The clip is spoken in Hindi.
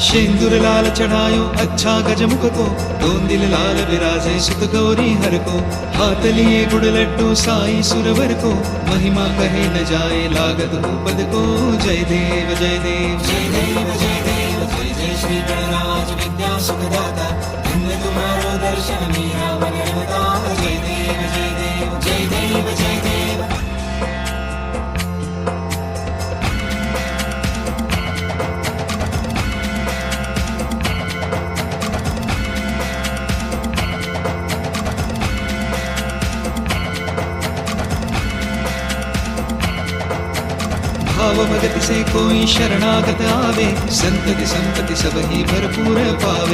शेंदूर लाल चढ़ायो अच्छा गजमुख को, 2 दिल लाल विराजे सुत गौरी हर को। हाथ लिए गुड़ लड्डू साई सुरवर को, महिमा कहे न जाए लागत हो पद को। जय देव जय देव जय देव जय देव जय जय श्री गणराज विद्या सुखदाता। धन्य तुम्हारो दर्शन मेरा मन रमता। जय देव जय देव जय देव जय देव। भाव भगत से कोई शरणागत आवे, संतति संपत्ति सब ही भरपूर पावे।